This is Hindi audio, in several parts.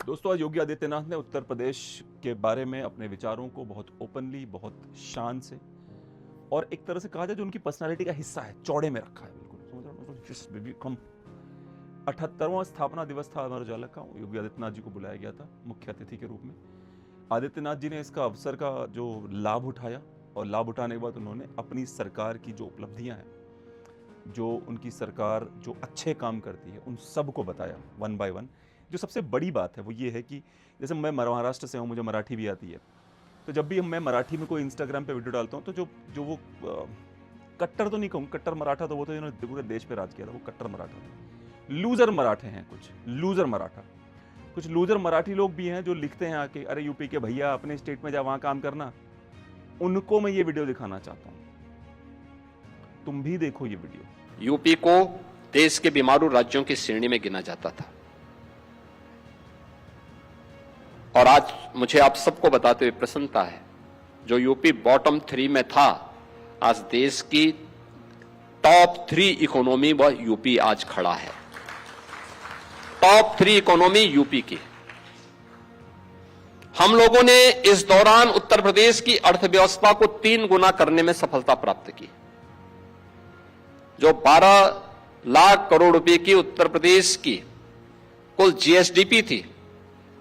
दोस्तों, आज योगी आदित्यनाथ ने उत्तर प्रदेश के बारे में अपने विचारों को बहुत ओपनली, बहुत शान से और एक तरह से कहा जाए जो उनकी पर्सनालिटी का हिस्सा है, चौड़े में रखा है। बिल्कुल समझ रहे हो। 78वां स्थापना दिवस था अमर उजाला का। योगी आदित्यनाथ जी को बुलाया गया था मुख्य अतिथि के रूप में। आदित्यनाथ जी ने इसका अवसर का जो लाभ उठाया और लाभ उठाने के बाद उन्होंने अपनी सरकार की जो उपलब्धियां हैं, जो उनकी सरकार जो अच्छे काम करती है, उन सब को बताया वन बाय वन। जो सबसे बड़ी बात है वो ये है कि जैसे मैं महाराष्ट्र से हूँ, मुझे मराठी भी आती है, तो जब भी मैं मराठी में कोई इंस्टाग्राम पे वीडियो डालता हूँ तो जो वो कट्टर तो नहीं कहूँ, कट्टर मराठा तो वो तो इन्होंने पूरे देश पे राज किया था, वो कट्टर मराठा थे। लूजर मराठे हैं कुछ लूजर मराठा, कुछ लूजर मराठी लोग भी हैं जो लिखते हैं आके, अरे यूपी के भैया अपने स्टेट में जा वहाँ काम करना। उनको मैं ये वीडियो दिखाना चाहता हूँ, तुम भी देखो ये वीडियो। यूपी को देश के बीमारू राज्यों की श्रेणी में गिना जाता था और आज मुझे आप सबको बताते हुए प्रसन्नता है, जो यूपी बॉटम 3 में था, आज देश की टॉप 3 इकोनॉमी व यूपी आज खड़ा है। टॉप 3 इकोनॉमी यूपी की। हम लोगों ने इस दौरान उत्तर प्रदेश की अर्थव्यवस्था को 3 गुना करने में सफलता प्राप्त की। जो 12 लाख करोड़ रुपए की उत्तर प्रदेश की कुल जीएसडीपी थी,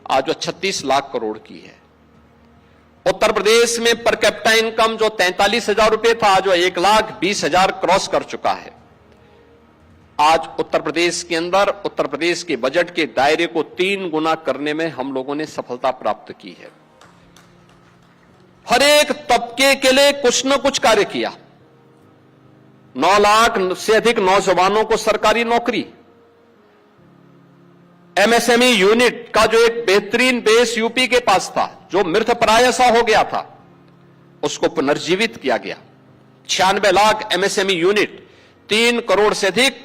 आज वो 36 लाख करोड़ की है। उत्तर प्रदेश में पर कैपिटा इनकम जो 43,000 रुपए था, आज वो 1,20,000 क्रॉस कर चुका है। आज उत्तर प्रदेश के अंदर उत्तर प्रदेश के बजट के दायरे को 3 गुना करने में हम लोगों ने सफलता प्राप्त की है। हर एक तबके के लिए कुछ न कुछ कार्य किया। 9 लाख से अधिक नौजवानों को सरकारी नौकरी, एमएसएमई यूनिट का जो एक बेहतरीन बेस यूपी के पास था, जो मृतप्राय सा हो गया था, उसको पुनर्जीवित किया गया। 96 लाख एमएसएमई यूनिट, 3 करोड़ से अधिक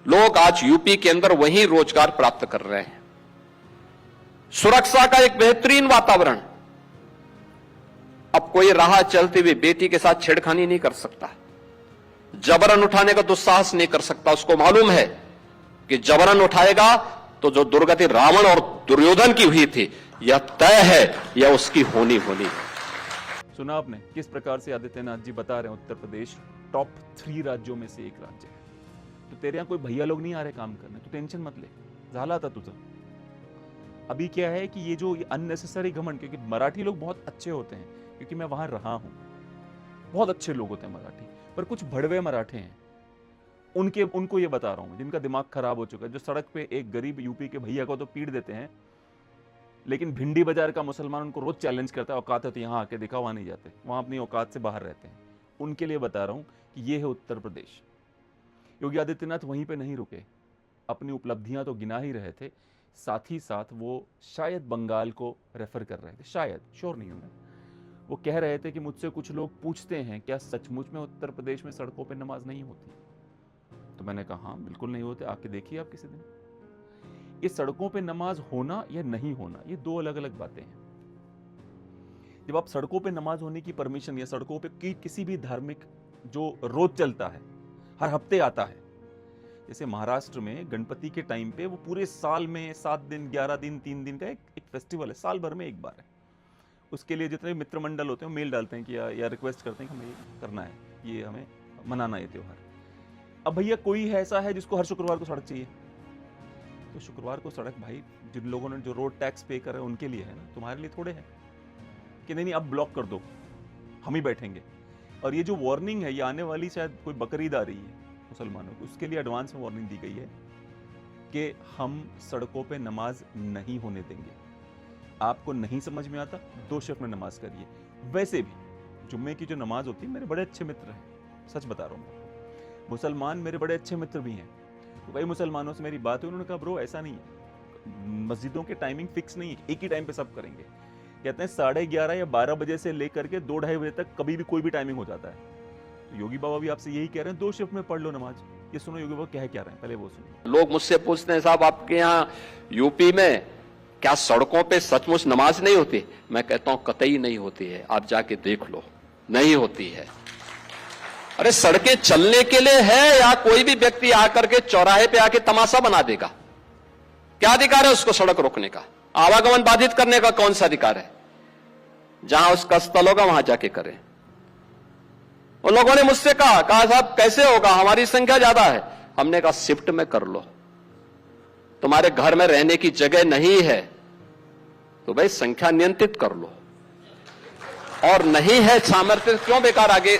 लोग आज यूपी के अंदर वहीं रोजगार प्राप्त कर रहे हैं। सुरक्षा का एक बेहतरीन वातावरण। अब कोई राह चलते हुए बेटी के साथ छेड़खानी नहीं कर सकता, जबरन उठाने का दुस्साहस नहीं कर सकता। उसको मालूम है कि जबरन उठाएगा तो जो दुर्गति रावण और दुर्योधन की हुई थी, यह तय है, यह उसकी होनी होनी। सुना आपने किस प्रकार से आदित्यनाथ जी बता रहे हैं उत्तर प्रदेश टॉप 3 राज्यों में से एक राज्य है। तो तेरे यहां कोई भैया लोग नहीं आ रहे काम करने, तो टेंशन मत ले, झाला था तुझं। अभी क्या है कि ये जो अननेसेसरी घमंड, क्योंकि मराठी लोग बहुत अच्छे होते हैं, क्योंकि मैं वहां रहा हूं, बहुत अच्छे लोग होते हैं मराठी, पर कुछ भड़वे मराठे हैं, उनको ये बता रहा हूं, जिनका दिमाग खराब हो चुका है, जो सड़क पे एक गरीब यूपी के भैया को तो पीट देते हैं, लेकिन भिंडी बाजार का मुसलमान उनको रोज चैलेंज करता है, औकात है तो यहां आके दिखा, वहां नहीं जाते, वहां अपनी औकात से बाहर रहते हैं। उनके लिए बता रहा हूं कि ये है उत्तर प्रदेश। योगी आदित्यनाथ वहीं पे नहीं रुके, अपनी उपलब्धियां तो गिना ही रहे थे, साथ ही साथ वो शायद बंगाल को रेफर कर रहे थे, शायद, श्योर नहीं हूं मैं। वो कह रहे थे कि मुझसे कुछ लोग पूछते हैं क्या सचमुच में उत्तर प्रदेश में सड़कों पे नमाज नहीं होती। तो मैंने कहा हाँ, बिल्कुल नहीं होते, आके देखिए आप किसी दिन। ये सड़कों पे नमाज होना या नहीं होना, ये 2 अलग अलग बातें हैं। जब आप सड़कों पे नमाज होने की परमिशन, या सड़कों पे किसी भी धार्मिक जो रोज चलता है, हर हफ्ते आता है, जैसे महाराष्ट्र में गणपति के टाइम पे वो पूरे साल में 7 दिन, 11 दिन, 3 दिन का एक फेस्टिवल है, साल भर में एक बार है। उसके लिए जितने मित्र मंडल होते हैं मेल डालते हैं कि या रिक्वेस्ट करते हैं कि हमें ये करना है, ये हमें मनाना है त्योहार। अब भैया कोई है ऐसा है जिसको हर शुक्रवार को सड़क चाहिए, तो शुक्रवार को सड़क भाई जिन लोगों ने जो रोड टैक्स पे करे उनके लिए है ना, तुम्हारे लिए थोड़े है कि नहीं अब ब्लॉक कर दो, हम ही बैठेंगे। और ये जो वार्निंग है, ये आने वाली शायद कोई बकरीद आ रही है मुसलमानों को, उसके लिए एडवांस में वार्निंग दी गई है कि हम सड़कों पे नमाज नहीं होने देंगे। आपको नहीं समझ में आता, 2 शिफ्ट में नमाज करिए। वैसे भी जुम्मे की जो नमाज होती है, मेरे बड़े अच्छे मित्र हैं, सच बता रहा हूँ, मुसलमान मेरे बड़े अच्छे मित्र भी हैं। तो कई मुसलमानों से मेरी बात हुई, उन्होंने कहा ब्रो ऐसा नहीं है, मस्जिदों के टाइमिंग फिक्स नहीं है, एक ही टाइम पे सब करेंगे। कहते हैं 11:30 या 12 बजे से लेकर के 2-2:30 बजे तक कभी भी कोई भी टाइमिंग हो जाता है। तो योगी बाबा भी आपसे यही कह रहे हैं, 2 शिफ्ट में पढ़ लो नमाज। ये सुनो योगी बाबा कह क्या रहे हैं, पहले वो सुनो। लोग मुझसे पूछते हैं साहब आपके यहाँ यूपी में क्या सड़कों पे सचमुच नमाज नहीं होती? मैं कहता हूं कतई नहीं होती है, आप जाके देख लो, नहीं होती है। अरे सड़कें चलने के लिए है, या कोई भी व्यक्ति आकर के चौराहे पे आके तमाशा बना देगा? क्या अधिकार है उसको सड़क रोकने का? आवागमन बाधित करने का कौन सा अधिकार है? जहां उसका स्थल होगा वहां जाके करें। उन लोगों ने मुझसे कहा साहब कैसे होगा, हमारी संख्या ज्यादा है। हमने कहा शिफ्ट में कर लो, तुम्हारे घर में रहने की जगह नहीं है तो भाई संख्या नियंत्रित कर लो, और नहीं है सामर्थ्य क्यों बेकार आगे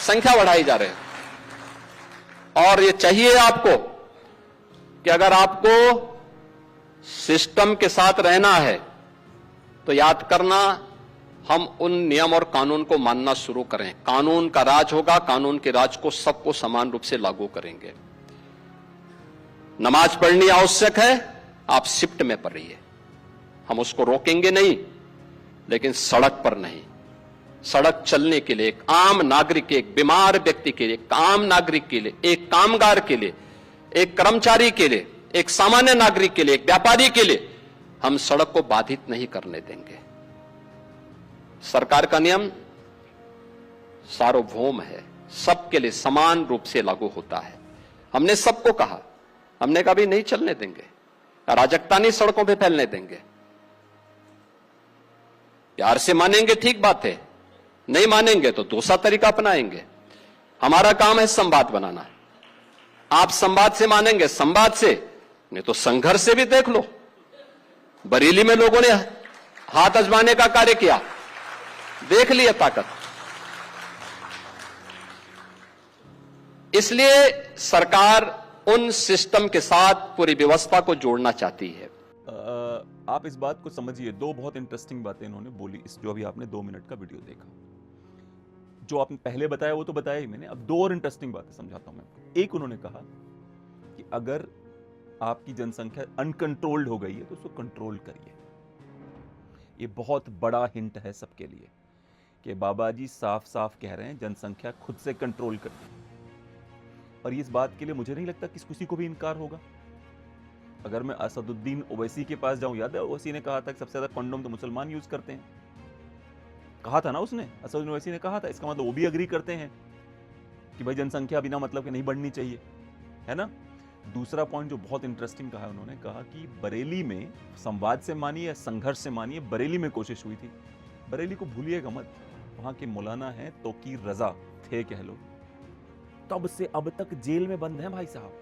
संख्या बढ़ाई जा रहे हैं। और ये चाहिए आपको कि अगर आपको सिस्टम के साथ रहना है तो याद करना, हम उन नियम और कानून को मानना शुरू करें। कानून का राज होगा, कानून के राज को सबको समान रूप से लागू करेंगे। नमाज पढ़नी आवश्यक है, आप शिफ्ट में पढ़िए, हम उसको रोकेंगे नहीं, लेकिन सड़क पर नहीं। सड़क चलने के लिए एक आम नागरिक के, एक बीमार व्यक्ति के लिए, एक आम नागरिक के लिए, एक कामगार के लिए, एक कर्मचारी के लिए, एक सामान्य नागरिक के लिए, एक व्यापारी के लिए हम सड़क को बाधित नहीं करने देंगे। सरकार का नियम सार्वभौम है, सबके लिए समान रूप से लागू होता है। हमने सबको कहा, हमने कभी नहीं चलने देंगे, अराजकता नहीं सड़कों पे फैलने देंगे। प्यार से मानेंगे ठीक बात है, नहीं मानेंगे तो दूसरा तरीका अपनाएंगे। हमारा काम है संवाद बनाना। आप संवाद से मानेंगे, संवाद से, नहीं तो संघर्ष से भी देख लो। बरेली में लोगों ने हाथ आजमाने का कार्य किया, देख लिया ताकत। इसलिए सरकार उन सिस्टम के साथ पूरी व्यवस्था को जोड़ना चाहती है। आप इस बात को समझिए, दो बहुत इंटरेस्टिंग बातें इन्होंने बोली इस जो अभी आपने 2 मिनट का वीडियो देखा। जो आपने पहले बताया वो तो बताया ही मैंने, अब 2 और इंटरेस्टिंग बातें समझाता हूं मैं आपको। एक, उन्होंने कहा कि अगर आपकी जनसंख्या अनकंट्रोल्ड हो गई है तो उसको कंट्रोल करिए। ये बहुत बड़ा हिंट है सबके लिए कि बाबा जी साफ साफ कह रहे हैं जनसंख्या खुद से कंट्रोल करिए। और इस बात के लिए मुझे नहीं लगता किसी को भी इनकार होगा। अगर मैं असदुद्दीन ओवैसी के पास जाऊं, याद है ओवैसी ने कहा था कि सबसे ज्यादा कंडोम तो मुसलमान यूज करते हैं, कहा था ना उसने, असदुद्दीन ओवैसी ने कहा था। इसका मतलब वो भी अग्री करते हैं कि भाई जनसंख्या बिना मतलब के नहीं बढ़नी चाहिए, है ना। दूसरा पॉइंट जो बहुत इंटरेस्टिंग कहा, उन्होंने कहा कि बरेली में संवाद से मानिए या संघर्ष से मानिए, बरेली में कोशिश हुई थी। बरेली को भूलिएगा मत, वहां के मौलाना हैं तौकीर रजा थे कह लो, तब से अब तक जेल में बंद हैं भाई साहब।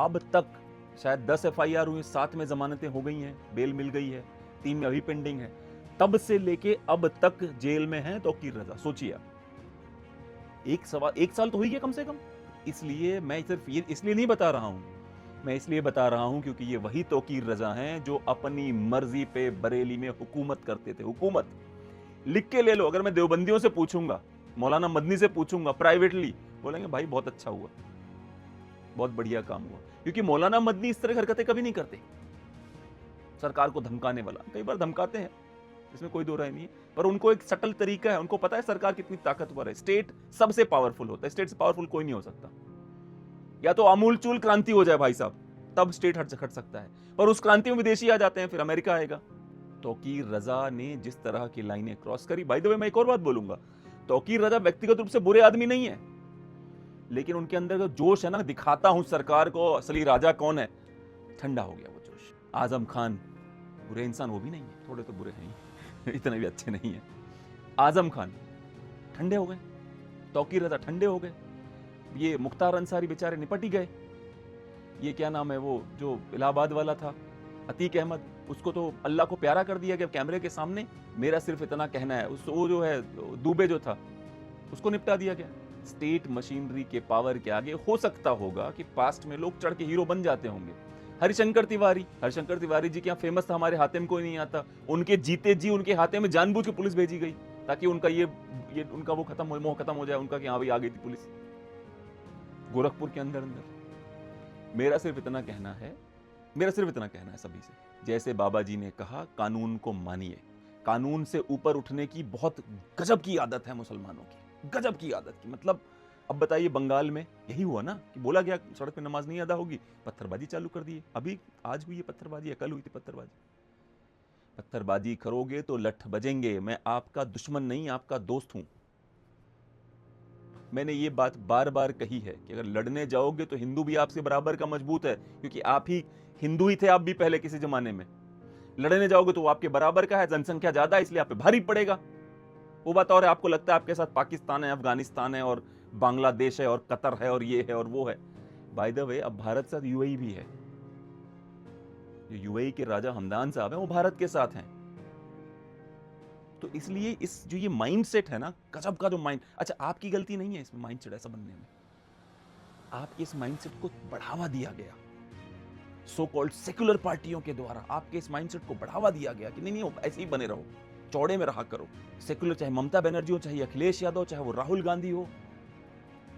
अब तक शायद 10 FIR हुई, 7 में जमानतें हो गई हैं, बेल मिल गई है, 3 में अभी पेंडिंग है। तब से लेके अब तक जेल में हैं तौकीर रजा। सोचिए आप, एक साल तो हुई है कम से कम। इसलिए मैं सिर्फ ये इसलिए नहीं बता रहा हूं, मैं इसलिए बता रहा हूं क्योंकि ये वही तौकीर रजा हैं जो अपनी मर्जी पे बरेली में हुकूमत करते थे। हुकूमत लिख के ले लो, अगर मैं देवबंदियों से पूछूंगा, मौलाना मदनी से पूछूंगा प्राइवेटली, बोलेंगे भाई बहुत अच्छा हुआ, बहुत बढ़िया काम हुआ। क्योंकि मौलाना मदनी इस तरह की हरकतें कभी नहीं करते। सरकार को धमकाने वाला, कई बार धमकाते हैं, इसमें कोई दो राय नहीं है, पर उनको एक सटल तरीका है, उनको पता है सरकार कितनी ताकतवर है। स्टेट सबसे पावरफुल होता है, स्टेट से पावरफुल कोई नहीं हो सकता। या तो अमूल चूल क्रांति हो जाए भाई साहब, तब स्टेट हट सकता है, पर उस क्रांति में विदेशी आ जाते हैं, फिर अमेरिका आएगा। तौकीर रजा ने जिस तरह की लाइनें क्रॉस करी, बाय द वे मैं एक और बात बोलूंगा, तौकीर रजा व्यक्तिगत रूप से बुरे आदमी नहीं है, लेकिन उनके अंदर जो जोश है ना, दिखाता हूं सरकार को असली राजा कौन है, ठंडा हो गया वो जोश। आजम खान बुरे इंसान वो भी नहीं है, थोड़े तो बुरे हैं, इतने भी अच्छे नहीं है। आजम खान ठंडे हो गए, तौकीर रजा ठंडे हो गए, ये मुख्तार अंसारी बेचारे निपट ही गए। ये क्या नाम है वो जो इलाहाबाद वाला था, अतीक अहमद, उसको तो अल्लाह को प्यारा कर दिया गया कैमरे के सामने। मेरा सिर्फ इतना कहना है, वो जो है दुबे जो था उसको निपटा दिया गया। स्टेट मशीनरी के पावर के आगे हो सकता होगा कि पास्ट में लोग चढ़ के हीरो बन जाते होंगे। हरिशंकर तिवारी जी क्या फेमस था, हमारे हाथे में कोई नहीं आता, उनके जीते जी उनके हाथे में जानबूझ के पुलिस भेजी गई ताकि उनका ये उनका वो मोह खत्म हो जाए उनका, कि हाँ भाई आ गई थी पुलिस गोरखपुर के अंदर। मेरा सिर्फ इतना कहना है सभी से, जैसे बाबा जी ने कहा, कानून को मानिए। कानून से ऊपर उठने की बहुत गजब की आदत है मुसलमानों की, गजब की आदत की। मतलब अब बताइए, बंगाल में यही हुआ ना कि बोला गया सड़क पे नमाज नहीं अदा होगी, पत्थरबाजी चालू कर दी। अभी आज हुई है पत्थरबाजी, या कल हुई थी पत्थरबाजी करोगे तो लठ बजेंगे। मैं आपका दुश्मन नहीं, आपका दोस्त हूं। मैंने ये बात बार बार कही है कि अगर लड़ने जाओगे तो हिंदू भी आपसे बराबर का मजबूत है, क्योंकि आप ही हिंदू ही थे आप भी पहले किसी जमाने में, लड़ने जाओगे तो वो आपके बराबर का है, जनसंख्या ज्यादा है इसलिए आप पे भारी पड़ेगा। वो बात और है, आपको लगता है आपके साथ पाकिस्तान है, अफगानिस्तान है और बांग्लादेश है और कतर है और ये है और वो है। बाय द वे अब भारत साथ यूएई भी है, जो यूएई के राजा हमदान साहब हैं वो भारत के साथ हैं। तो इसलिए इस जो ये माइंडसेट है ना, गजब का जो माइंड, अच्छा आपकी गलती नहीं है इसमें माइंडसेट ऐसा बनने में, आपके इस माइंडसेट को बढ़ावा दिया गया सो कॉल्ड सेक्युलर पार्टियों के द्वारा। आपके इस माइंडसेट को बढ़ावा दिया गया कि नहीं ऐसे ही बने रहो, चौड़े में रहा करो। सेक्युलर चाहे ममता बनर्जी हो, चाहे अखिलेश यादव, चाहे वो राहुल गांधी हो,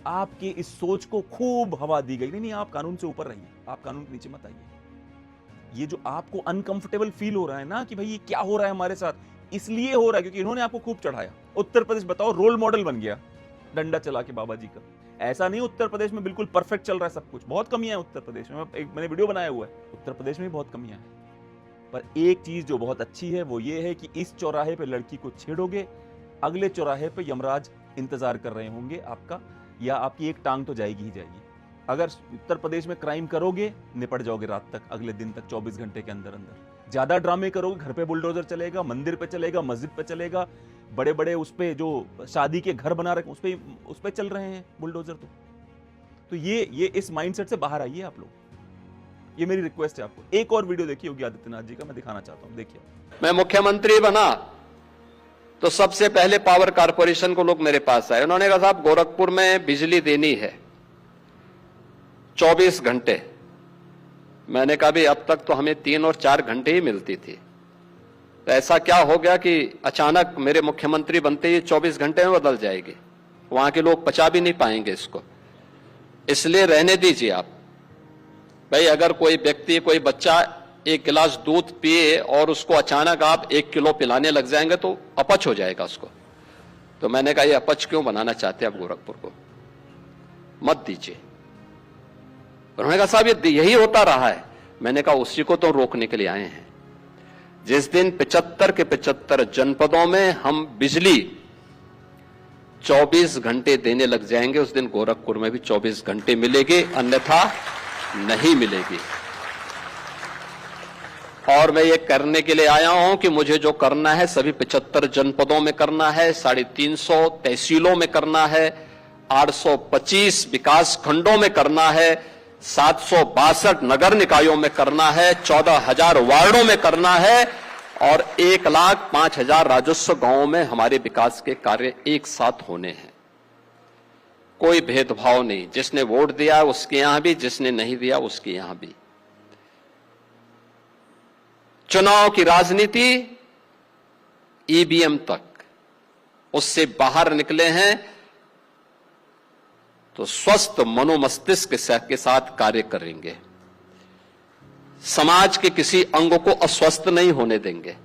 आपके इस सोच को खूब हवा दी गई। नहीं आप कानून से ऊपर रहिए, आप कानून के नीचे मत आइए। ये जो आपको अनकंफर्टेबल फील हो रहा है ना कि भाई ये क्या हो रहा है हमारे साथ, इसलिए हो रहा है क्योंकि इन्होंने आपको खूब चढ़ाया। उत्तर प्रदेश बताओ रोल मॉडल बन गया डंडा चला के बाबा जी का। ऐसा नहीं उत्तर प्रदेश में बिल्कुल परफेक्ट चल रहा है सब कुछ, बहुत कमियां हैं उत्तर प्रदेश में। मैंने वीडियो बनाया हुआ है, उत्तर प्रदेश में भी बहुत कमियां हैं। पर एक चीज जो बहुत अच्छी है वो ये है कि इस चौराहे पे लड़की को छेड़ोगे, अगले चौराहे पे यमराज इंतजार कर रहे होंगे आपका, या आपकी एक टांग तो जाएगी ही जाएगी। अगर उत्तर प्रदेश में क्राइम करोगे निपट जाओगे रात तक, अगले दिन तक 24 घंटे के अंदर अंदर। ज्यादा ड्रामे करोगे घर पे बुलडोजर चलेगा, मंदिर पे चलेगा, मस्जिद पे चलेगा, बड़े बड़े उस पे जो शादी के घर बना रखे उस पे चल रहे हैं बुलडोजर। तो ये इस माइंडसेट से बाहर आइए आप लोग, ये मेरी रिक्वेस्ट है आपको। एक और वीडियो देखिए योगी आदित्यनाथ जी का, मैं दिखाना चाहता हूं, देखिए। मैं मुख्यमंत्री बना तो सबसे पहले पावर कारपोरेशन को लोग मेरे पास आए, उन्होंने कहा साहब गोरखपुर में बिजली देनी है 24 घंटे। मैंने कहा भी अब तक तो हमें 3 और 4 घंटे ही मिलती थी, तो ऐसा क्या हो गया कि अचानक मेरे मुख्यमंत्री बनते ही 24 घंटे में बदल जाएगी? वहां के लोग पचा भी नहीं पाएंगे इसको, इसलिए रहने दीजिए आप। भाई अगर कोई व्यक्ति, कोई बच्चा 1 गिलास दूध पिए और उसको अचानक आप 1 किलो पिलाने लग जाएंगे तो अपच हो जाएगा उसको। तो मैंने कहा ये अपच क्यों बनाना चाहते हैं आप गोरखपुर को, मत दीजिए। उन्होंने कहा साहब ये यही होता रहा है। मैंने कहा उसी को तो रोकने के लिए आए हैं। जिस दिन 75 के 75 जनपदों में हम बिजली 24 घंटे देने लग जाएंगे, उस दिन गोरखपुर में भी 24 घंटे मिलेगी, अन्यथा नहीं मिलेगी। और मैं ये करने के लिए आया हूं कि मुझे जो करना है सभी 75 जनपदों में करना है, 350 तहसीलों में करना है, 825 विकास खंडों में करना है, 762 नगर निकायों में करना है, 14,000 वार्डों में करना है और 1,05,000 राजस्व गांवों में हमारे विकास के कार्य एक साथ होने हैं। कोई भेदभाव नहीं, जिसने वोट दिया उसके यहां भी, जिसने नहीं दिया उसके यहां भी। चुनाव की राजनीति ईवीएम तक, उससे बाहर निकले हैं तो स्वस्थ मनोमस्तिष्क के साथ कार्य करेंगे। समाज के किसी अंग को अस्वस्थ नहीं होने देंगे,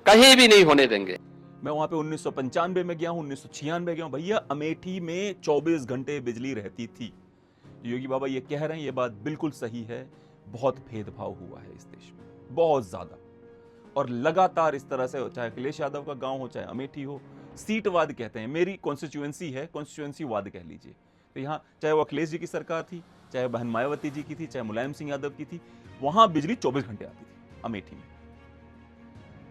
कहीं भी नहीं होने देंगे। मैं वहां पे 1995 में गया हूं, 1996 गया हूं। भैया अमेठी में 24 घंटे बिजली रहती थी। योगी बाबा ये कह रहे हैं, ये बात बिल्कुल सही है। बहुत भेदभाव हुआ है इस देश में, बहुत ज्यादा, और लगातार इस तरह से, चाहे अखिलेश यादव का गांव हो, चाहे अमेठी हो, सीटवाद कहते हैं। मेरी कॉन्स्टिट्यूएंसी है, कॉन्स्टिट्यूएंसी वाद कह लीजिए। तो यहाँ चाहे वो अखिलेश जी की सरकार थी, चाहे बहन मायावती जी की थी, चाहे मुलायम सिंह यादव की थी, वहां बिजली 24 घंटे आती थी अमेठी में।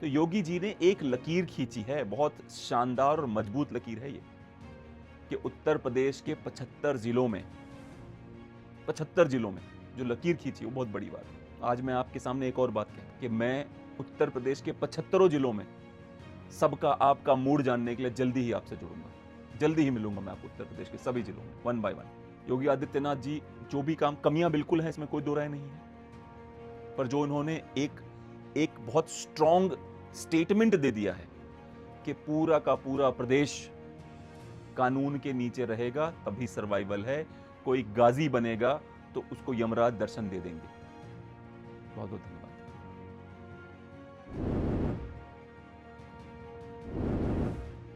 तो योगी जी ने एक लकीर खींची है, बहुत शानदार और मजबूत लकीर है ये, कि उत्तर प्रदेश के 75 जिलों में जो लकीर खींची वो बहुत बड़ी बात है। आज मैं आपके सामने एक और बात कहूं कि मैं उत्तर प्रदेश के 75 जिलों में सबका आपका मूड जानने के लिए जल्दी ही आपसे जुड़ूंगा, जल्दी ही मिलूंगा मैं आपको उत्तर प्रदेश के सभी जिलों में, 1 बाय 1। योगी आदित्यनाथ जी जो भी काम, कमियां बिल्कुल है इसमें कोई दो राय नहीं है, पर जो उन्होंने एक बहुत स्ट्रॉन्ग स्टेटमेंट दे दिया है कि पूरा का पूरा प्रदेश कानून के नीचे रहेगा तभी सर्वाइवल है। कोई गाजी बनेगा तो उसको यमराज दर्शन दे देंगे। बहुत बहुत धन्यवाद।